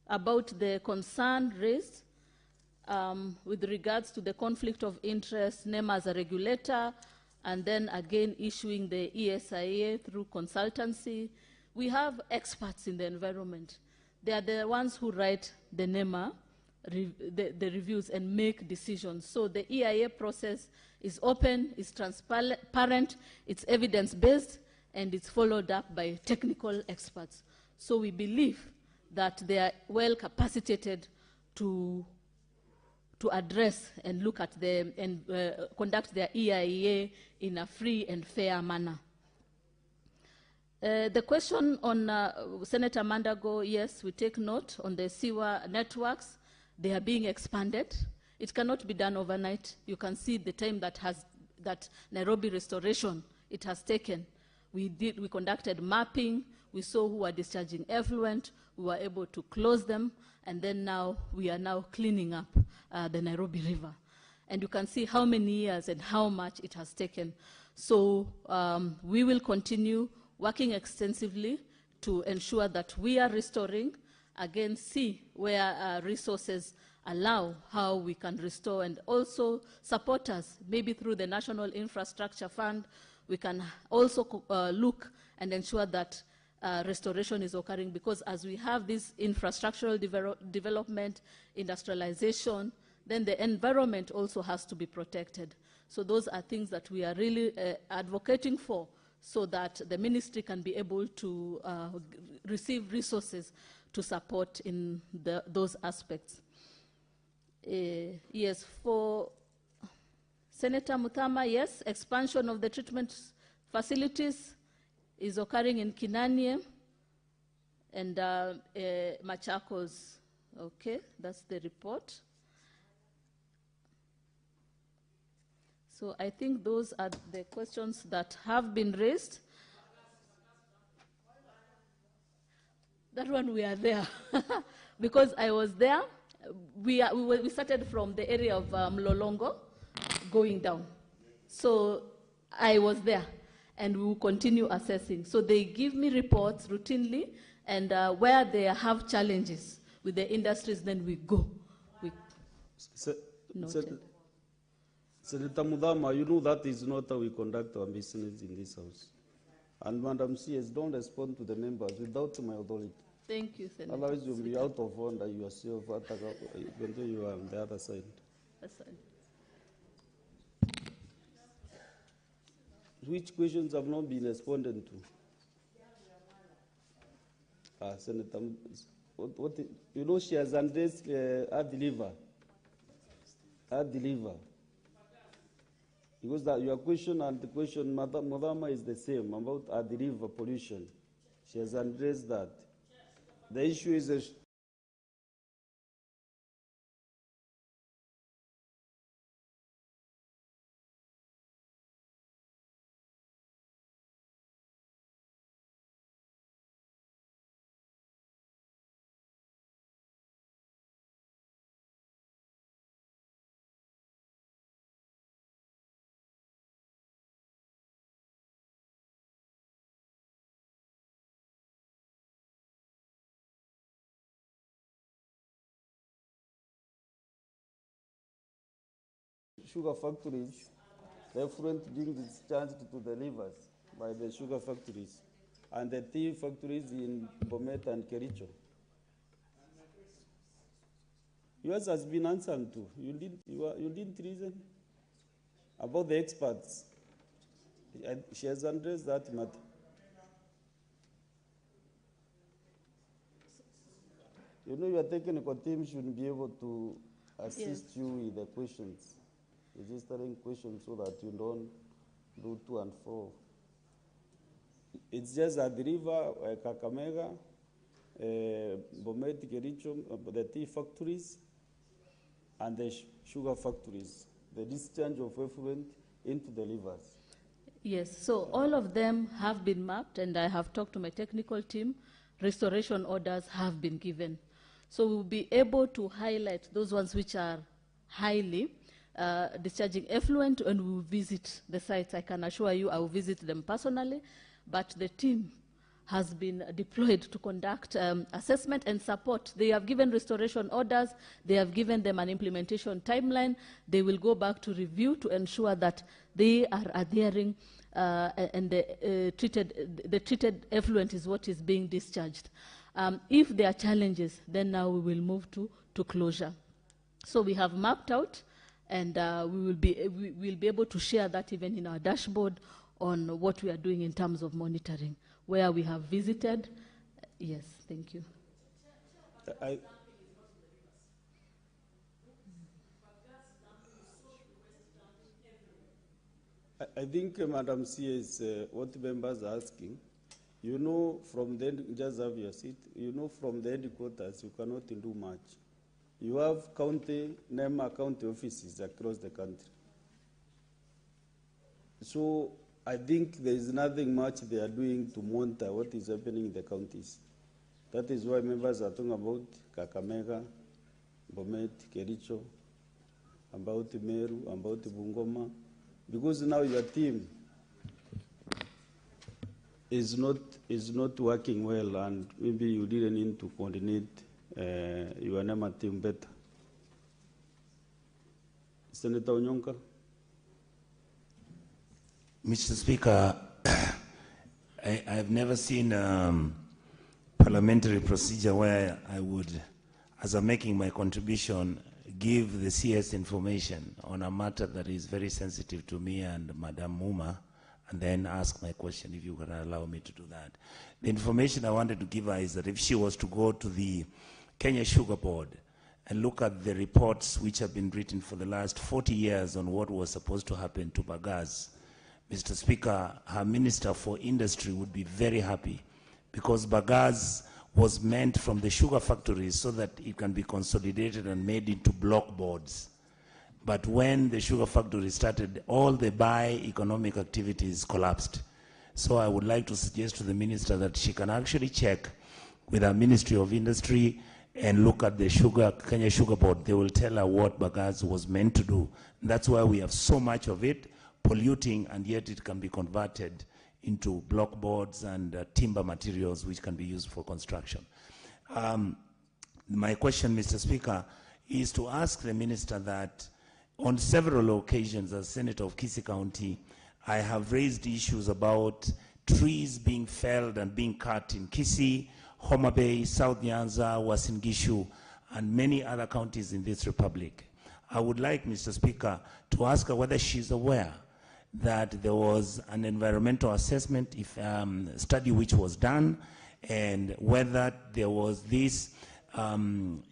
about the concern raised with regards to the conflict of interest, NEMA as a regulator, and then again issuing the ESIA through consultancy. We have experts in the environment. They are the ones who write the NEMA, the reviews, and make decisions. So the EIA process is open, it's transparent, it's evidence-based, and it's followed up by technical experts. So we believe that they are well capacitated to address and look at and conduct their EIA in a free and fair manner. The question on Senator Mandago, yes, we take note on the sewer networks. They are being expanded. It cannot be done overnight. You can see the time that Nairobi restoration it has taken. We conducted mapping. We saw who were discharging effluent. We were able to close them, and then now we are now cleaning up the Nairobi River. And you can see how many years and how much it has taken. So we will continue working extensively to ensure that we are restoring, again, see where resources allow how we can restore, and also support us, maybe through the National Infrastructure Fund. We can also look and ensure that restoration is occurring, because as we have this infrastructural development, industrialization, then the environment also has to be protected. So those are things that we are really advocating for, so that the ministry can be able to receive resources to support in those aspects. Yes, for Senator Muthama, yes, expansion of the treatment facilities is occurring in Kinanie and Machakos. Okay, that's the report. So I think those are the questions that have been raised. That one we are there. Because I was there, we started from the area of Mlolongo going down. So I was there, and we will continue assessing. So they give me reports routinely, and where they have challenges with the industries, then we go. Senator Mudama, you know that is not how we conduct our business in this house. And Madam CS, don't respond to the members without my authority. Thank you, Senator. Otherwise you'll be out of order yourself, even though you are on the other side. That's fine. Which questions have not been responded to? Senator, you know she has addressed her deliver. Because your question and the question, Madama, is the same about our river pollution. She has addressed that. The issue is sugar factories, the effluent being discharged to the rivers by the sugar factories, and the tea factories in Bomet and Kericho. Yours has been answered too. You didn't reason about the experts. She has addressed that matter. You know, your technical team should be able to assist you with the questions, registering questions, so that you don't do to and fro. It's just that the river, Kakamega, Bomet, Kericho, the tea factories, and the sugar factories, the discharge of effluent into the rivers. Yes, so all of them have been mapped, and I have talked to my technical team. Restoration orders have been given. So we'll be able to highlight those ones which are highly discharging effluent, and we'll visit the sites. I can assure you I will visit them personally, but the team has been deployed to conduct assessment and support. They have given restoration orders. They have given them an implementation timeline. They will go back to review to ensure that they are adhering and the treated effluent is what is being discharged. If there are challenges, then now we will move to closure. So we have mapped out, and we will be able to share that even in our dashboard on what we are doing in terms of monitoring, where we have visited. Yes, thank you. I think, Madam CS, what members are asking, you know, from the, just have your seat, you know, from the headquarters, you cannot do much. You have county, NEMA county offices across the country. So I think there is nothing much they are doing to monitor what is happening in the counties. That is why members are talking about Kakamega, Bomet, Kericho, about Meru, about Bungoma, because now your team is not working well, and maybe you didn't need to coordinate your NEMA team better. Senator Onyonka. Mr. Speaker, I've never seen parliamentary procedure where I would, as I'm making my contribution, give the CS information on a matter that is very sensitive to me and Madam Muma, and then ask my question, if you can allow me to do that. The information I wanted to give her is that if she was to go to the Kenya Sugar Board and look at the reports which have been written for the last 40 years on what was supposed to happen to Bagasse, Mr. Speaker, her Minister for Industry would be very happy, because Bagasse was meant from the sugar factories so that it can be consolidated and made into block boards. But when the sugar factory started, all the economic activities collapsed. So I would like to suggest to the Minister that she can actually check with our Ministry of Industry and look at the Kenya Sugar Board. They will tell her what Bagasse was meant to do. And that's why we have so much of it, polluting, and yet it can be converted into block boards and timber materials which can be used for construction. My question, Mr. Speaker, is to ask the Minister that on several occasions as Senator of Kisii County, I have raised issues about trees being felled and being cut in Kisii, Homa Bay, South Nyanza, Uasin Gishu, and many other counties in this republic. I would like, Mr. Speaker, to ask her whether she's aware that there was an environmental assessment study which was done, and whether there was this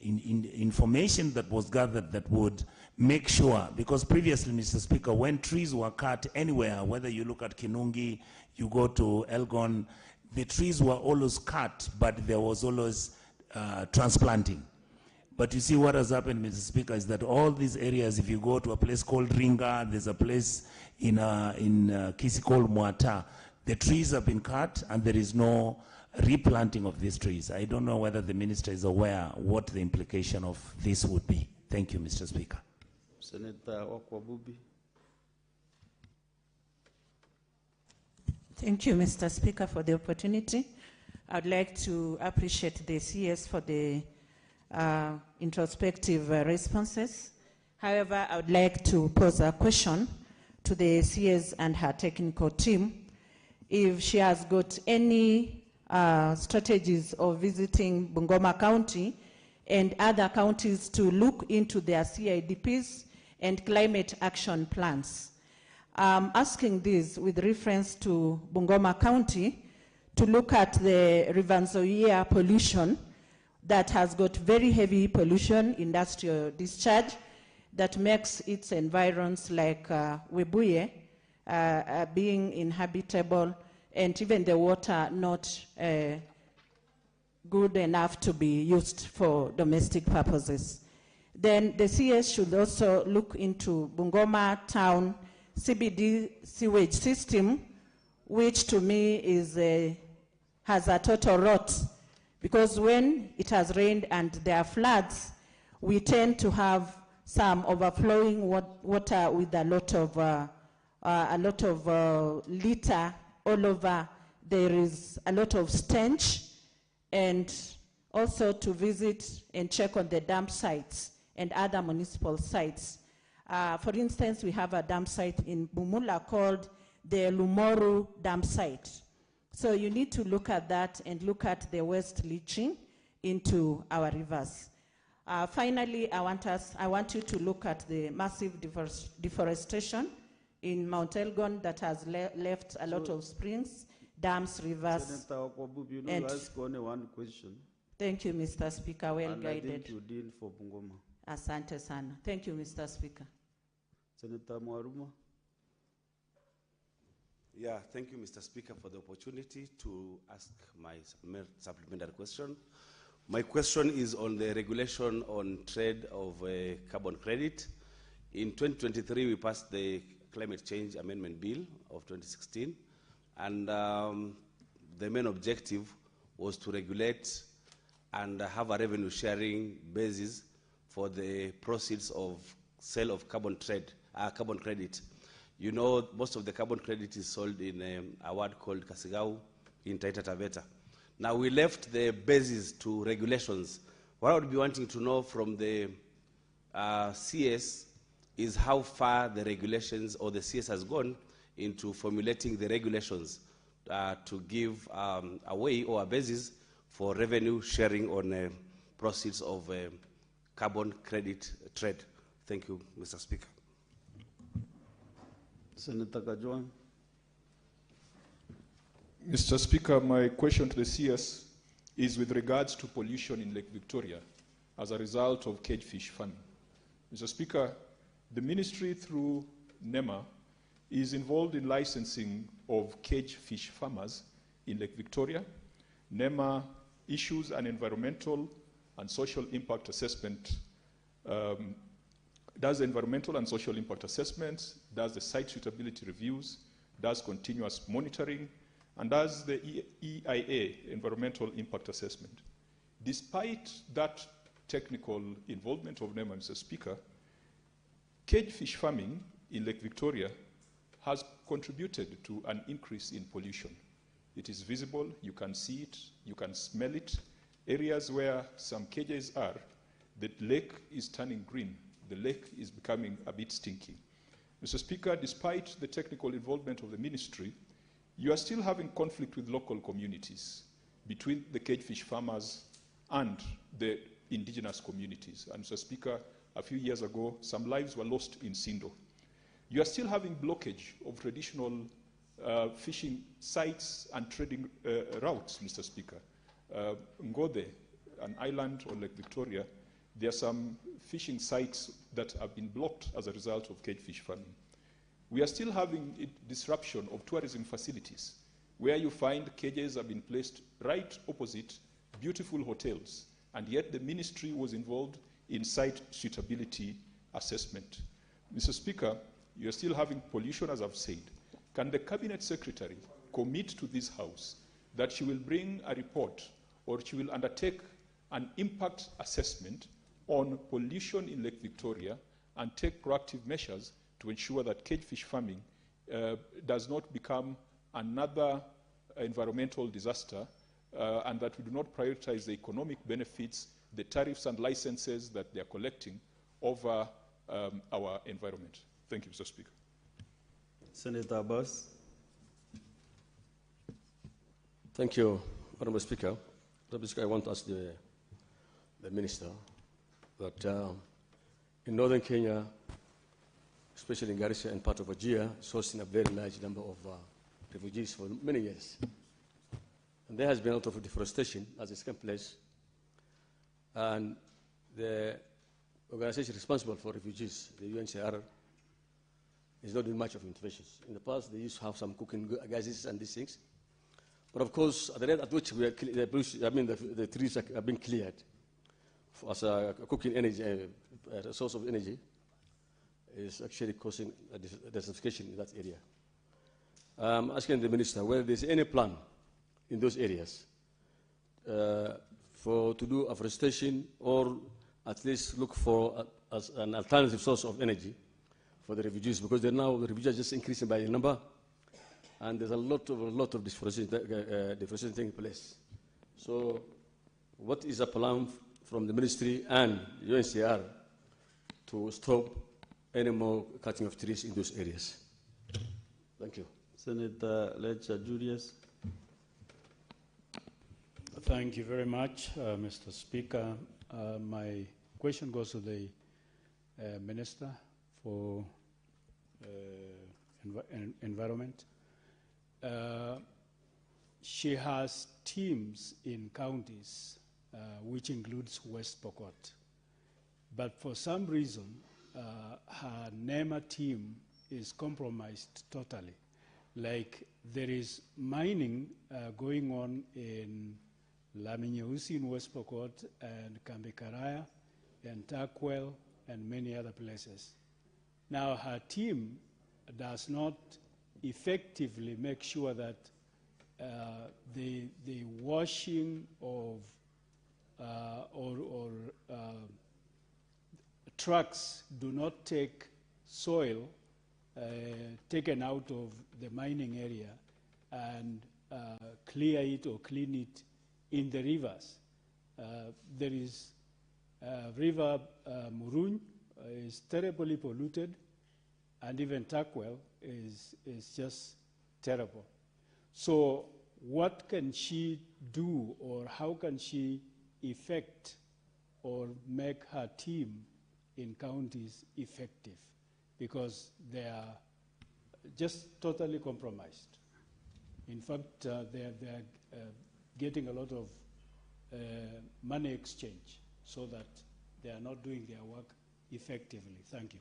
information that was gathered that would make sure, because previously, Mr. Speaker, when trees were cut anywhere, whether you look at Kinungi, you go to Elgon, the trees were always cut, but there was always transplanting. But you see what has happened, Mr. Speaker, is that all these areas, if you go to a place called Ringa, there's a place in Kisii called Mwata, the trees have been cut and there is no replanting of these trees. I don't know whether the Minister is aware what the implication of this would be. Thank you, Mr. Speaker. Senator Okwabubi. Thank you, Mr. Speaker, for the opportunity. I'd like to appreciate the CS for the introspective responses. However, I would like to pose a question to the CS and her technical team. If she has got any strategies of visiting Bungoma County and other counties to look into their CIDPs and climate action plans. Asking this with reference to Bungoma County to look at the River Nzoia pollution that has got very heavy pollution, industrial discharge, that makes its environs like Webuye being inhabitable, and even the water not good enough to be used for domestic purposes. Then the CS should also look into Bungoma Town CBD sewage system, which to me is has a total rot, because when it has rained and there are floods, we tend to have some overflowing water with a lot of litter all over there is a lot of stench, and also to visit and check on the dump sites and other municipal sites. For instance, we have a dump site in Bumula called the Lumoru dump site. So you need to look at that and look at the waste leaching into our rivers. Finally, I want you to look at the massive deforestation in Mount Elgon that has left a lot of springs, dams, rivers. Senator Okwabubu, you and ask only one question. Thank you, Mr. Speaker. Well And I guided. think you did for Bungoma. Asante sana. Thank you, Mr. Speaker. Senator Mwaruma. Yeah, thank you, Mr. Speaker, for the opportunity to ask my supplementary question. My question is on the regulation on trade of carbon credit. In 2023, we passed the Climate Change Amendment Bill of 2016, and the main objective was to regulate and have a revenue sharing basis for the proceeds of sale of carbon credit. You know, most of the carbon credit is sold in a ward called Kasigau in Taita Taveta. Now, we left the basis to regulations. What I would be wanting to know from the CS is how far the regulations or the CS has gone into formulating the regulations to give a way or a basis for revenue sharing on proceeds of carbon credit trade. Thank you, Mr. Speaker. Senator Kajwang. Mr. Speaker, my question to the CS is with regards to pollution in Lake Victoria as a result of cagefish farming. Mr. Speaker, the ministry through NEMA is involved in licensing of cagefish farmers in Lake Victoria. NEMA issues an environmental and social impact assessment, does environmental and social impact assessments, does the site suitability reviews, does continuous monitoring, and does the EIA, environmental impact assessment. Despite that technical involvement of NEMA, Mr. Speaker, cagefish farming in Lake Victoria has contributed to an increase in pollution. It is visible, you can see it, you can smell it. Areas where some cages are, the lake is turning green. The lake is becoming a bit stinky. Mr. Speaker, despite the technical involvement of the ministry, you are still having conflict with local communities between the cagefish farmers and the indigenous communities. And Mr. Speaker, a few years ago, some lives were lost in Sindo. You are still having blockage of traditional fishing sites and trading routes, Mr. Speaker. Ngode, an island on Lake Victoria, there are some fishing sites that have been blocked as a result of cagefish farming. We are still having disruption of tourism facilities, where you find cages have been placed right opposite beautiful hotels, and yet the ministry was involved in site suitability assessment. Mr. Speaker, you are still having pollution, as I've said. Can the Cabinet Secretary commit to this House that she will bring a report or she will undertake an impact assessment on pollution in Lake Victoria and take proactive measures to ensure that cagefish farming does not become another environmental disaster and that we do not prioritize the economic benefits, the tariffs and licenses that they are collecting over our environment. Thank you, Mr. Speaker. Senator Abbas. Thank you, Madam Speaker. Madam Speaker, I want to ask the Minister that in northern Kenya, especially in Garissa and part of Wajir, sourcing a very large number of refugees for many years. And there has been a lot of deforestation as it's taken place. And the organization responsible for refugees, the UNHCR, is not doing much of interventions. In the past, they used to have some cooking gases and these things. But of course, at the rate at which we are the trees are being cleared as a cooking energy, a source of energy, is actually causing a desertification in that area. I'm asking the Minister whether there's any plan in those areas to do afforestation or at least look for as an alternative source of energy for the refugees, because the refugees are just increasing by number, and there's a lot of deforestation taking place. So, what is the plan from the ministry and UNCR to stop any more cutting of trees in those areas? Thank you. Senator Lecture Julius. Thank you very much, Mr. Speaker. My question goes to the Minister for Environment. She has teams in counties, which includes West Pokot. But for some reason, her NEMA team is compromised totally. Like there is mining going on in Laminyeusi in West Pokot and Kambikaraya and Takwel and many other places. Now her team does not effectively make sure that the washing of trucks do not take soil taken out of the mining area and clear it or clean it in the rivers. There is river Muruny is terribly polluted, and even Takwel is just terrible. So what can she do, or how can she effect or make her team in counties effective? Because they are just totally compromised. In fact, they are getting a lot of money exchange so that they are not doing their work effectively. Thank you.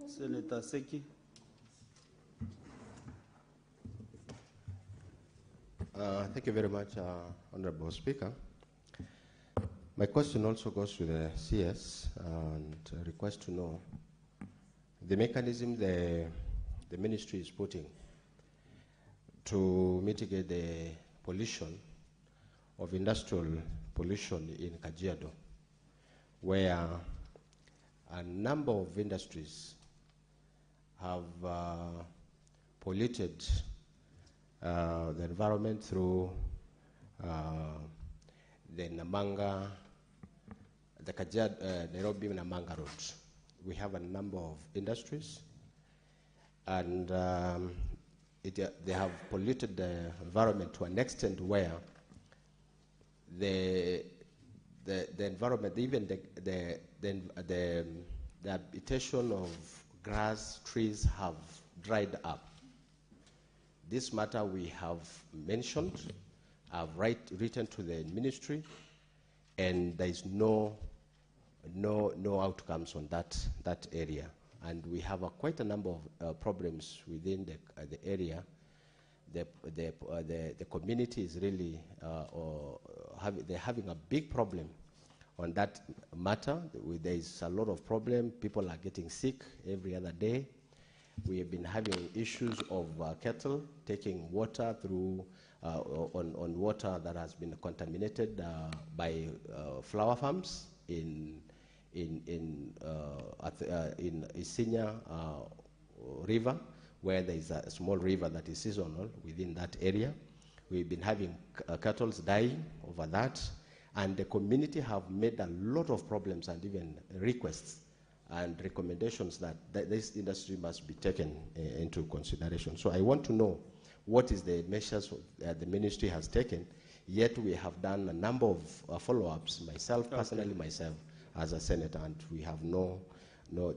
Senator Seki. Thank you very much, Honorable Speaker. My question also goes to the CS and request to know the mechanism the ministry is putting to mitigate the pollution of industrial pollution in Kajiado, where a number of industries have polluted the environment through the Namanga, the Kajiado, Nairobi Namanga Road. We have a number of industries, and they have polluted the environment to an extent where the environment, even the habitation of grass, trees have dried up. This matter we have mentioned, I've written to the ministry, and there is no outcomes on that area. And we have quite a number of problems within the area. The community is really they're having a big problem on that matter. There is a lot of problem. People are getting sick every other day. We have been having issues of cattle taking water through on water that has been contaminated by flower farms in Isinya River, where there is a small river that is seasonal within that area. We've been having cattle dying over that, and the community have made a lot of problems and even requests and recommendations that this industry must be taken into consideration. So I want to know what is the measures the ministry has taken, yet we have done a number of follow-ups, personally myself, as a senator, and we have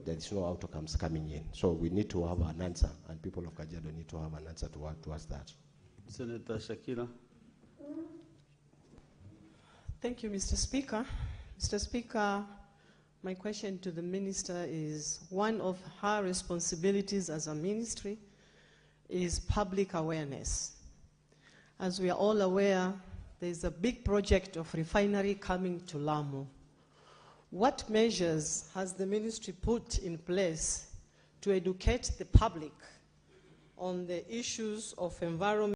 there is no outcomes coming in. So we need to have an answer, and people of Kajiado need to have an answer towards that. Senator Shakira. Thank you, Mr. Speaker. Mr. Speaker, my question to the minister is, one of her responsibilities as a ministry is public awareness. As we are all aware, there is a big project of refinery coming to Lamu. What measures has the ministry put in place to educate the public on the issues of environment